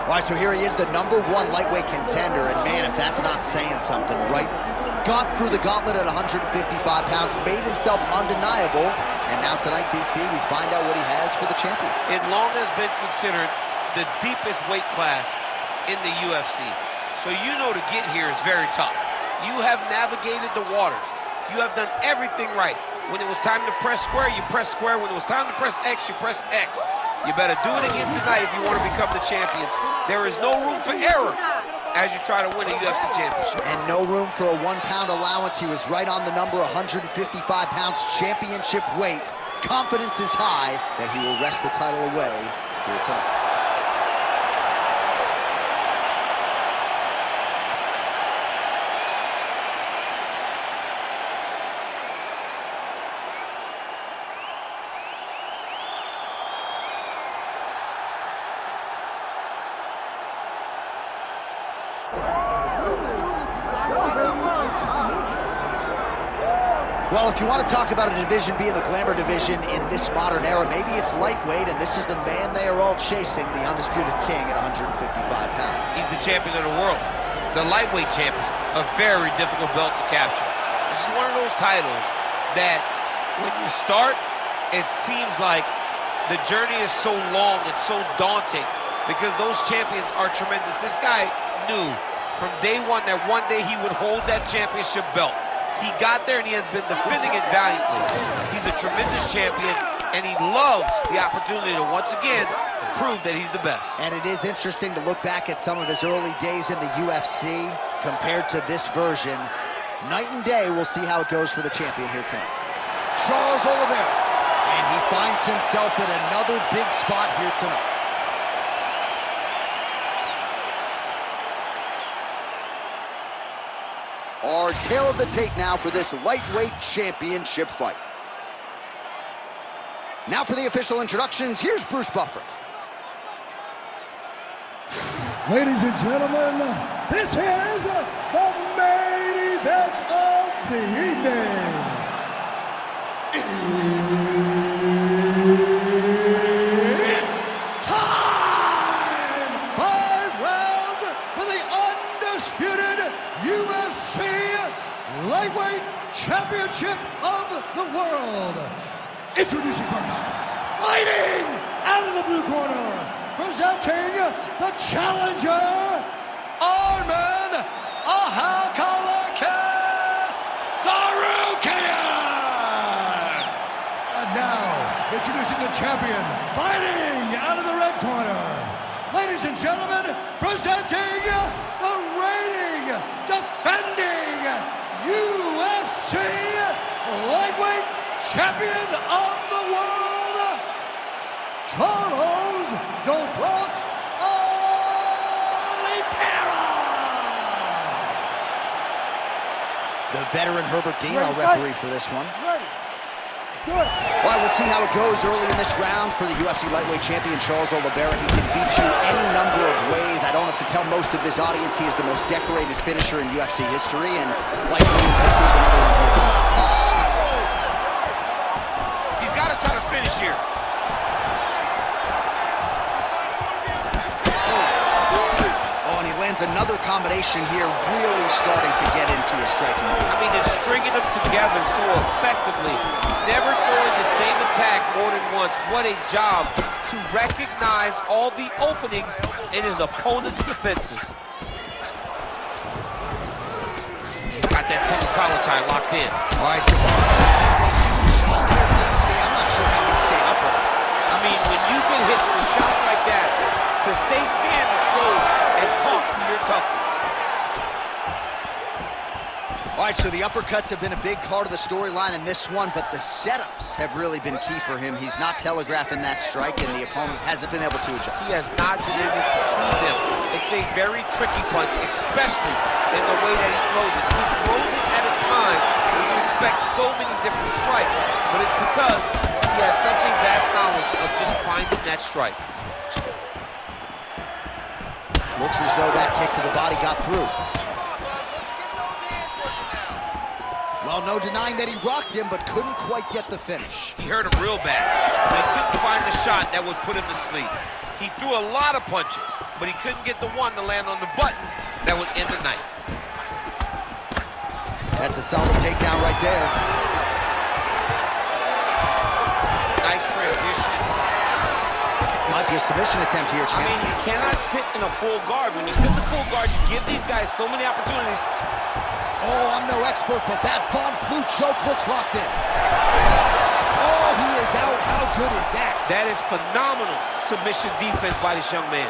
All right, so here he is, the #1 lightweight contender, and man, if that's not saying something, right? Got through the gauntlet at 155 pounds, made himself undeniable, and now tonight, TC, we find out what he has for the champion. It long has been considered the deepest weight class in the UFC. So you know to get here is very tough. You have navigated the waters. You have done everything right. When it was time to press square, you press square. When it was time to press X, you press X. You better do it again tonight if you want to become the champion. There is no room for error as you try to win a UFC championship. And no room for a 1-pound allowance. He was right on the number, 155 pounds, championship weight. Confidence is high that he will wrest the title away here tonight. Well, if you want to talk about a division being the glamour division in this modern era, maybe it's lightweight, and this is the man they are all chasing, the undisputed king at 155 pounds. He's the champion of the world, the lightweight champion, a very difficult belt to capture. This is one of those titles that when you start, it seems like the journey is so long, it's so daunting, because those champions are tremendous. This guy knew from day one that one day he would hold that championship belt. He got there, and he has been defending it valiantly. He's a tremendous champion, and he loves the opportunity to once again prove that he's the best. And it is interesting to look back at some of his early days in the UFC compared to this version. Night and day, we'll see how it goes for the champion here tonight. Charles Oliveira, and he finds himself in another big spot here tonight. Our tale of the tape now for this lightweight championship fight. Now for the official introductions, here's Bruce Buffer. Ladies and gentlemen, this is the main event of the evening. It's time! 5 rounds for the undisputed UFC Lightweight Championship of the World. Introducing first, fighting out of the blue corner, presenting the challenger, Arman Tsarukyan. And now, introducing the champion, fighting out of the red corner. Ladies and gentlemen, presenting the reigning, defending UFC Lightweight Champion of the World, Charles Oliveira. The veteran Herbert Dean, our referee for this one. All right, we'll see how it goes early in this round for the UFC lightweight champion, Charles Oliveira. He can beat you any number of ways. I don't have to tell most of this audience he is the most decorated finisher in UFC history, and likely we'll see another one here tonight. Oh! He's got to try to finish here. Oh, and he lands another combination here, really starting to get into his striking move. I mean, they're stringing them together so effectively. Never throwing the same attack more than once. What a job to recognize all the openings in his opponent's defenses. He's got that single collar tie locked in. All right, so I'm not sure how he stayed upright. I mean, when you get hit with a shot like that, to stay standing shows and talks to your toughness. All right, so the uppercuts have been a big part of the storyline in this one, but the setups have really been key for him. He's not telegraphing that strike, and the opponent hasn't been able to adjust. He has not been able to see them. It's a very tricky punch, especially in the way that he throws it. He throws it at a time when you expect so many different strikes, but it's because he has such a vast knowledge of just finding that strike. Looks as though that kick to the body got through. Well, Well, no denying that he rocked him, but couldn't quite get the finish. He hurt him real bad. He couldn't find the shot that would put him to sleep. He threw a lot of punches, but he couldn't get the one to land on the button that would end the night. That's a solid takedown right there. Nice transition. Might be a submission attempt here, champ. I mean, you cannot sit in a full guard. When you sit in the full guard, you give these guys so many opportunities. Oh, I'm no expert, but that Von Flue choke looks locked in. Oh, he is out. How good is that? That is phenomenal submission defense by this young man.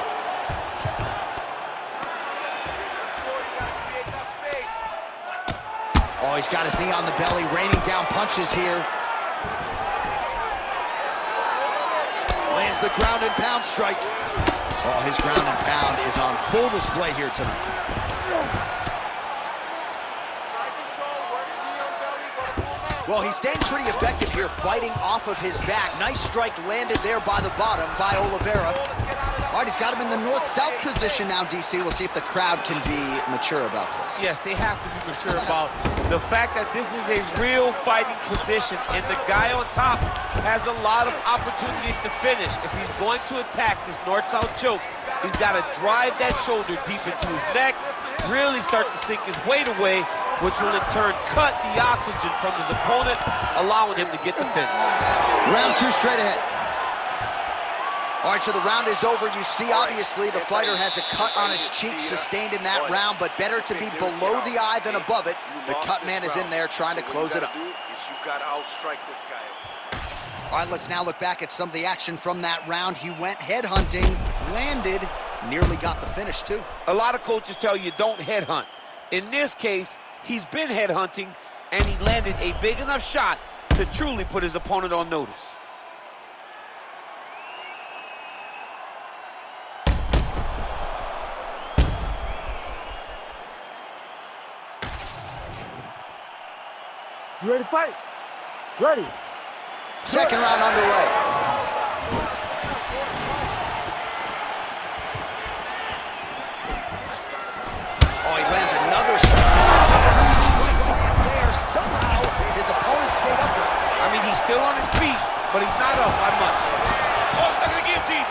Oh, he's got his knee on the belly, raining down punches here. Lands the ground and pound strike. Oh, his ground and pound is on full display here tonight. Well, he's staying pretty effective here, fighting off of his back. Nice strike landed there by the bottom by Oliveira. All right, he's got him in the north-south position now, DC. We'll see if the crowd can be mature about this. Yes, they have to be mature about the fact that this is a real fighting position, and the guy on top has a lot of opportunities to finish. If he's going to attack this north-south choke, he's got to drive that shoulder deep into his neck, really start to sink his weight away, which will in turn cut the oxygen from his opponent, allowing him to get the finish. Round two straight ahead. All right, so the round is over. You see, obviously, the fighter has a cut on his cheek sustained in that round, but better to be below the eye than above it. The cut man is in there trying to close it up. You got to outstrike this guy. All right, let's now look back at some of the action from that round. He went headhunting, landed, nearly got the finish, too. A lot of coaches tell you don't headhunt. In this case, he's been headhunting, and he landed a big enough shot to truly put his opponent on notice. You ready to fight? Ready. Second round underway. Oh, he lands another shot. There, somehow, his opponent stayed up there. I mean, he's still on his feet, but he's not up by much. Oh, stuck in the guillotine.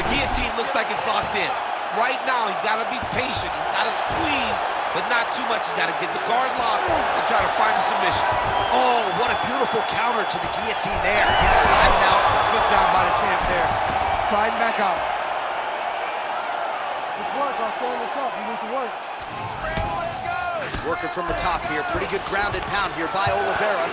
The guillotine looks like it's locked in. Right now, he's got to be patient. He's got to squeeze, but not too much. He's got to get the guard locked and try to find a submission. Oh, what a beautiful counter to the guillotine there. Inside and out. Good job by the champ there. Sliding back out. Let's work. I'll stand this up. You need to work. Working from the top here. Pretty good grounded pound here by Oliveira.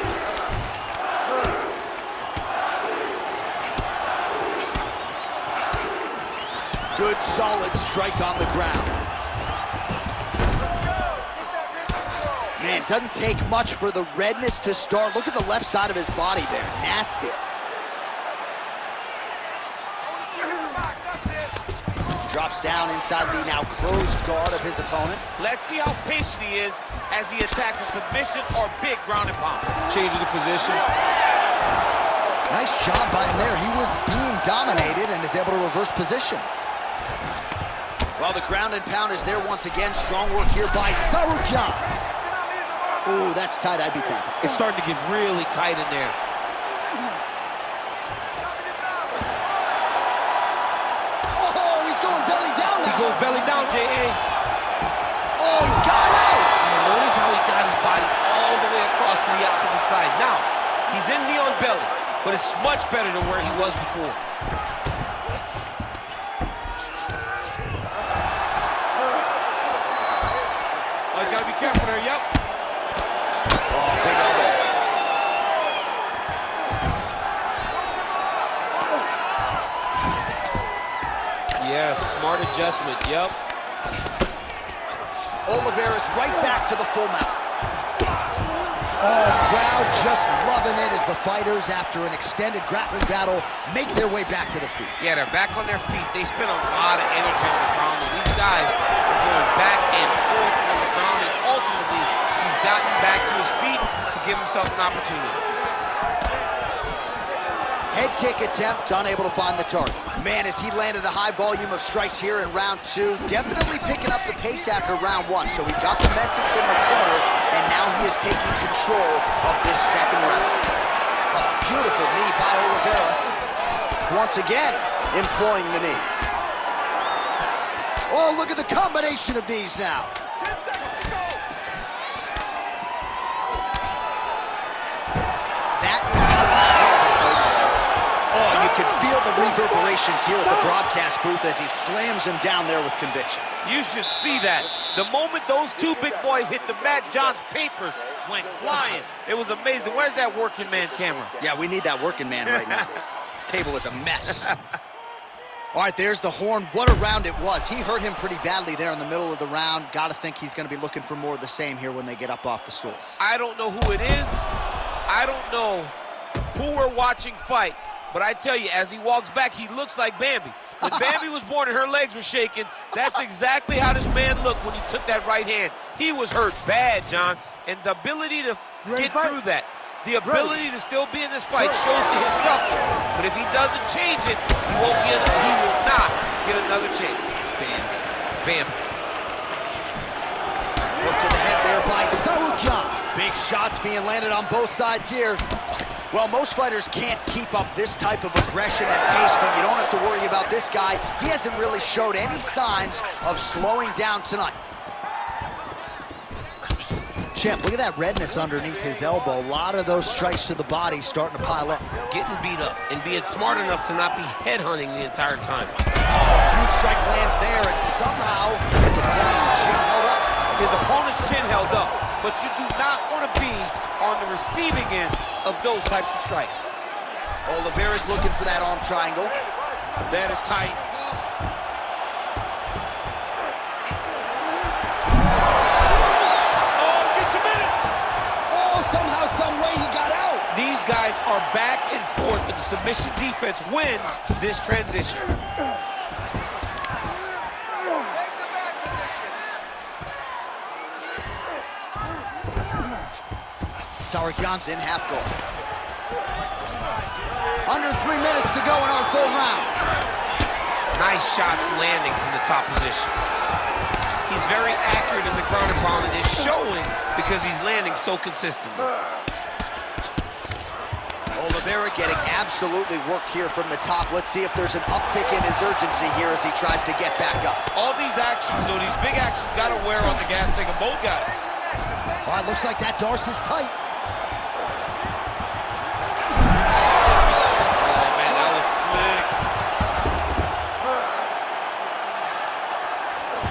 Good, solid strike on the ground. Man, doesn't take much for the redness to start. Look at the left side of his body there. Nasty. Drops down inside the now closed guard of his opponent. Let's see how patient he is as he attacks a submission or big ground and pound. Changing the position. Nice job by him there. He was being dominated and is able to reverse position. Well, the ground and pound is there once again. Strong work here by Tsarukyan. Ooh, that's tight. I'd be tapping. It's starting to get really tight in there. Oh, he's going belly down now. He goes belly down, J.A. Oh, he got out. And notice how he got his body all the way across to the opposite side. Now, he's in knee on belly, but it's much better than where he was before. Oh, he's got to be careful there, yep. Oh, big elbow. Yes, smart adjustment, yep. Oliveira's right back to the full mount. Oh, crowd just loving it as the fighters, after an extended grappling battle, make their way back to the feet. Yeah, they're back on their feet. They spend a lot of energy on the ground, and these guys are going back and forth on the ground, and ultimately, he's gotten back to his feet to give himself an opportunity. Head kick attempt, unable to find the target. Man, as he landed a high volume of strikes here in round 2, definitely picking up the pace after round 1. So he got the message from the corner, and now he is taking control of this second round. A beautiful knee by Oliveira. Once again, employing the knee. Oh, look at the combination of knees now. That is unstoppable, folks. Oh, you can feel the reverberations here at the broadcast booth as he slams him down there with conviction. You should see that. The moment those two big boys hit the mat, John's papers went flying. It was amazing. Where's that working man camera? Yeah, we need that working man right now. This table is a mess. All right, there's the horn. What a round it was. He hurt him pretty badly there in the middle of the round. Got to think he's going to be looking for more of the same here when they get up off the stools. I don't know who it is. I don't know who we're watching fight. But I tell you, as he walks back, he looks like Bambi. When Bambi was born and her legs were shaking, that's exactly how this man looked when he took that right hand. He was hurt bad, John. And the ability to get through that, the ability to still be in this fight shows to his toughness. But if he doesn't change it, he will not get another chance. Bambi. Look to the head there by Tsarukyan. Big shots being landed on both sides here. Well, most fighters can't keep up this type of aggression and pace, but you don't have to worry about this guy. He hasn't really showed any signs of slowing down tonight. Champ, look at that redness underneath his elbow. A lot of those strikes to the body starting to pile up. Getting beat up and being smart enough to not be headhunting the entire time. Oh, huge strike lands there, and somehow his opponent's chin held up. His opponent's chin held up, but you do not want to be on the receiving end of those types of strikes. Oliveira's looking for that arm triangle. That is tight. Oh, he's getting submitted. Oh, somehow, some way he got out. These guys are back and forth, but the submission defense wins this transition. Tsarukyan's in half guard. Under 3 minutes to go in our third round. Nice shots landing from the top position. He's very accurate in the ground and pound, and it's showing because he's landing so consistently. Oliveira getting absolutely worked here from the top. Let's see if there's an uptick in his urgency here as he tries to get back up. All these actions, though, these big actions got to wear on the gas tank of both guys. All right, looks like that Darce is tight.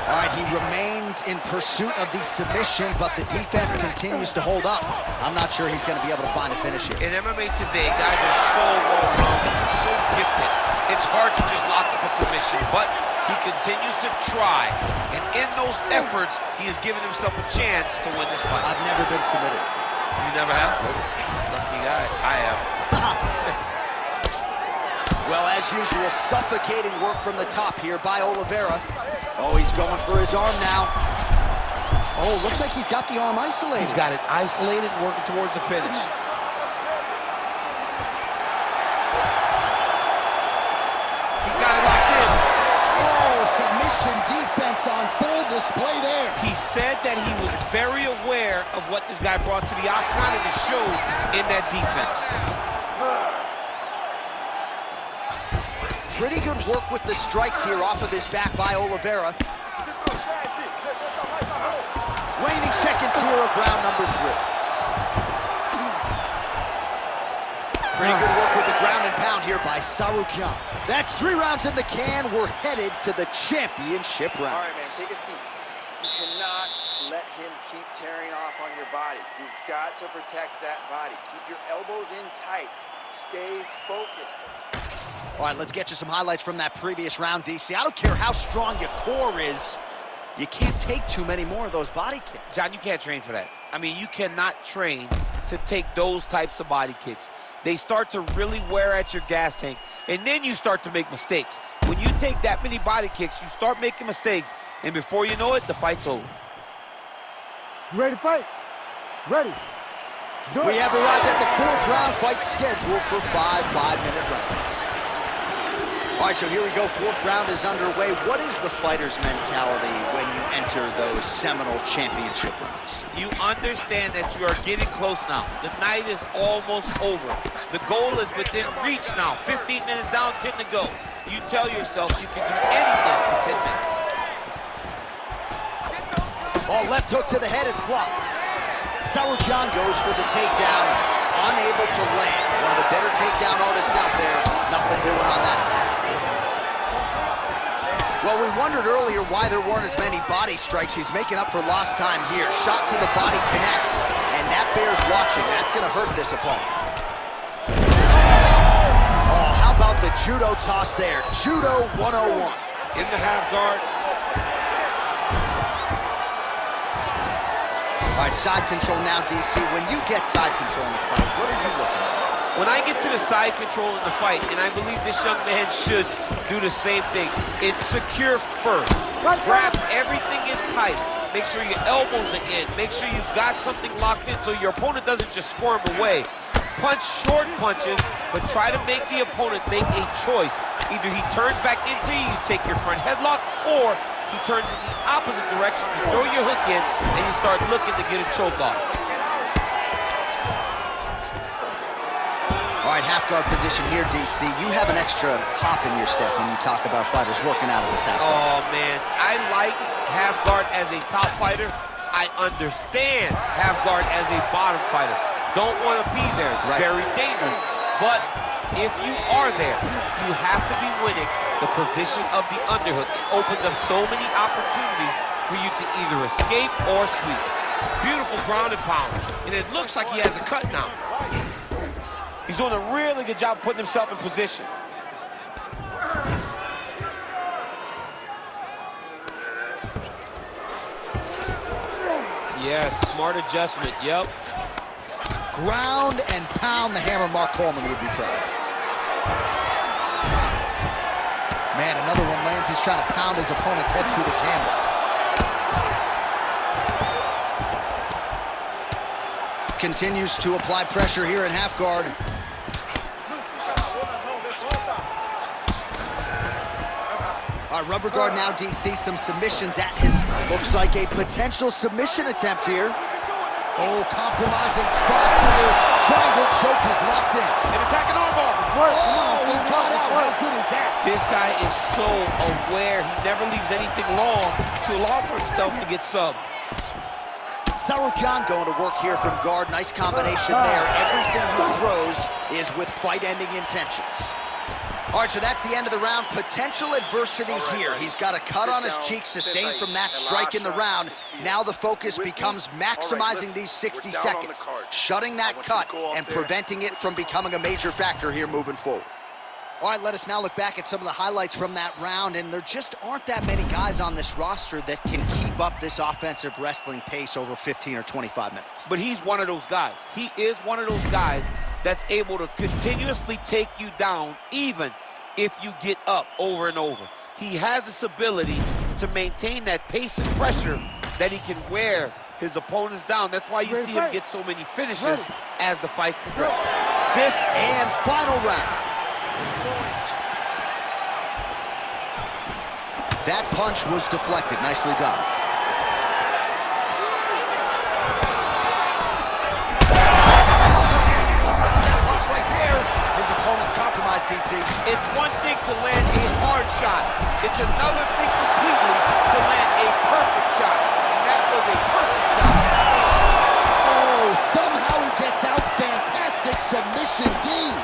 All right, he remains in pursuit of the submission, but the defense continues to hold up. I'm not sure he's going to be able to find a finish here. In MMA today, guys are so well-rounded, so gifted. It's hard to just lock up a submission, but he continues to try. And in those efforts, he has given himself a chance to win this fight. I've never been submitted. You never have? Lucky guy. I have. Well, as usual, suffocating work from the top here by Oliveira. Oh, he's going for his arm now. Oh, looks like he's got the arm isolated. He's got it isolated, working towards the finish. He's got it locked in. Oh, submission defense on full display there. He said that he was very aware of what this guy brought to the octagon, and it showed in that defense. Pretty good work with the strikes here off of his back by Oliveira. Waning seconds here of round number 3. Pretty good work with the ground and pound here by Tsarukyan. That's 3 rounds in the can. We're headed to the championship rounds. All right, man, take a seat. You cannot let him keep tearing off on your body. You've got to protect that body. Keep your elbows in tight. Stay focused. All right, let's get you some highlights from that previous round, DC. I don't care how strong your core is. You can't take too many more of those body kicks. John, you can't train for that. I mean, you cannot train to take those types of body kicks. They start to really wear at your gas tank, and then you start to make mistakes. When you take that many body kicks, you start making mistakes, and before you know it, the fight's over. You ready to fight? Ready. We have arrived at the 4th round fight scheduled for 5 5-minute rounds. All right, so here we go. 4th round is underway. What is the fighter's mentality when you enter those seminal championship rounds? You understand that you are getting close now. The night is almost over. The goal is within reach now. 15 minutes down, 10 to go. You tell yourself you can do anything for 10 minutes. Oh, left hook to the head, it's blocked. Tsarukyan goes for the takedown, unable to land. One of the better takedown artists out there, nothing doing on that attempt. Well, we wondered earlier why there weren't as many body strikes. He's making up for lost time here. Shot to the body connects, and that bears watching. That's gonna hurt this opponent. Oh, how about the judo toss there? Judo 101. In the half guard. All right, side control now, DC. When you get side control in the fight, what are you looking at? When I get to the side control in the fight, and I believe this young man should do the same thing, it's secure first. Grab everything in tight. Make sure your elbows are in. Make sure you've got something locked in so your opponent doesn't just squirm away. Punch short punches, but try to make the opponent make a choice. Either he turns back into you, you take your front headlock, or he turns in the opposite direction, you throw your hook in, and you start looking to get a choke off. All right, half guard position here, DC. You have an extra hop in your step when you talk about fighters working out of this half guard. Oh, man, I like half guard as a top fighter. I understand half guard as a bottom fighter. Don't want to be there. It's very dangerous. But if you are there, you have to be winning the position of the underhook. It opens up so many opportunities for you to either escape or sweep. Beautiful ground and pound. And it looks like he has a cut now. He's doing a really good job putting himself in position. Yes, smart adjustment, yep. Ground and pound, the hammer. Mark Coleman would be proud. Man, another one lands. He's trying to pound his opponent's head through the canvas. Continues to apply pressure here in half guard. All right, rubber guard now, DC. Some submissions at his, looks like a potential submission attempt here. Oh, compromising spot here. Triangle choke is locked in. An attacking armbar. Oh, he got out. How good is that? This guy is so aware. He never leaves anything long to allow for himself to get subbed. Tsarukyan going to work here from guard. Nice combination there. Everything he throws is with fight-ending intentions. All right, so that's the end of the round. Potential adversity here. He's got a cut on his cheek, sustained from that strike in the round. Now the focus becomes maximizing these 60 seconds, shutting that cut and preventing it from becoming a major factor here moving forward. All right, let us now look back at some of the highlights from that round, and there just aren't that many guys on this roster that can keep up this offensive wrestling pace over 15 or 25 minutes. But he's one of those guys. He is one of those guys that's able to continuously take you down even if you get up over and over. He has this ability to maintain that pace and pressure that he can wear his opponents down. That's why you see him get so many finishes as the fight progresses. 5th and final round. That punch was deflected. Nicely done. His opponent's compromised, DC. It's one thing to land a hard shot. It's another thing completely to land a perfect shot. And that was a perfect shot. Oh, somehow he gets out. Fantastic submission, D.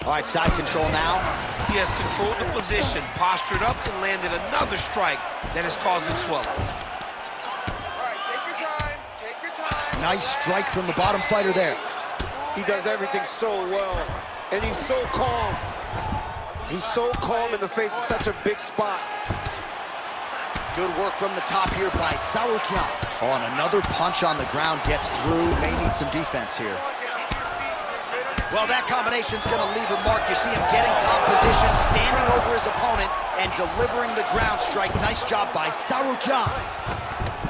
All right, side control now. He has controlled the position, postured up, and landed another strike that is causing swelling. All right, take your time. Take your time. Nice strike from the bottom fighter there. He does everything so well, and he's so calm. He's so calm in the face of such a big spot. Good work from the top here by Tsarukyan. Oh, and another punch on the ground gets through. May need some defense here. Get to your feet. Get on your Well, that combination's gonna leave a mark. You see him getting top position, standing over his opponent, and delivering the ground strike. Nice job by Tsarukyan.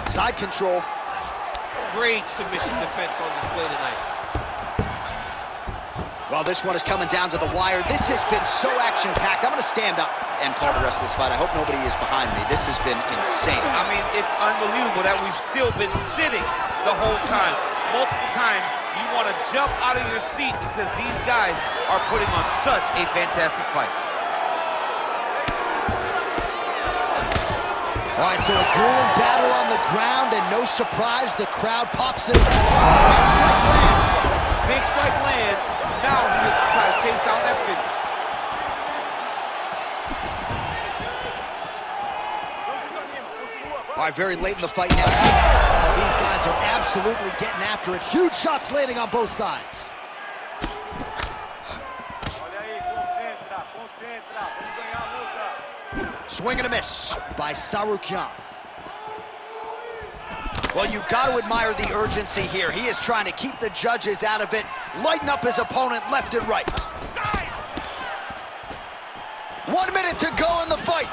Side control. Great submission defense on display tonight. Well, this one is coming down to the wire. This has been so action-packed. I'm gonna stand up and call the rest of this fight. I hope nobody is behind me. This has been insane. I mean, it's unbelievable that we've still been sitting the whole time. Multiple times, you want to jump out of your seat because these guys are putting on such a fantastic fight. All right, so a grueling battle on the ground, and no surprise, the crowd pops in. Big strike lands. Big strike lands. Now he is trying to chase down that finish. All right, very late in the fight now. Oh, these guys are absolutely getting after it. Huge shots landing on both sides. Swing and a miss by Tsarukyan. Well, you got to admire the urgency here. He is trying to keep the judges out of it, lighten up his opponent left and right. 1 minute to go in the fight.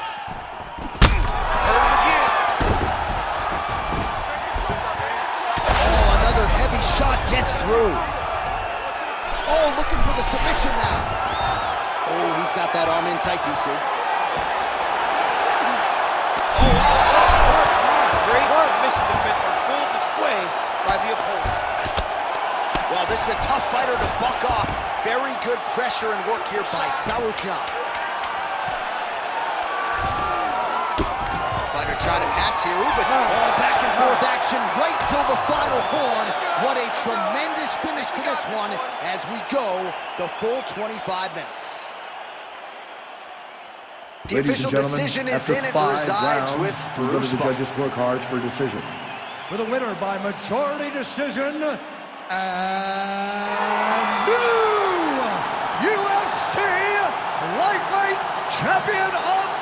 Oh, another heavy shot gets through. Oh, looking for the submission now. Oh, he's got that arm in tight, DC. Great submission defense on full display by the opponent. Well, this is a tough fighter to buck off. Very good pressure and work here by Tsarukyan. Fighter trying to pass here. Ooh, but all back and forth action right till the final horn. What a tremendous finish to this one as we go the full 25 minutes. The Ladies official and gentlemen, decision is after in. It 5 resides rounds, with we go to the Bruce judges' scorecards for decision. For the winner by majority decision, and new UFC lightweight champion of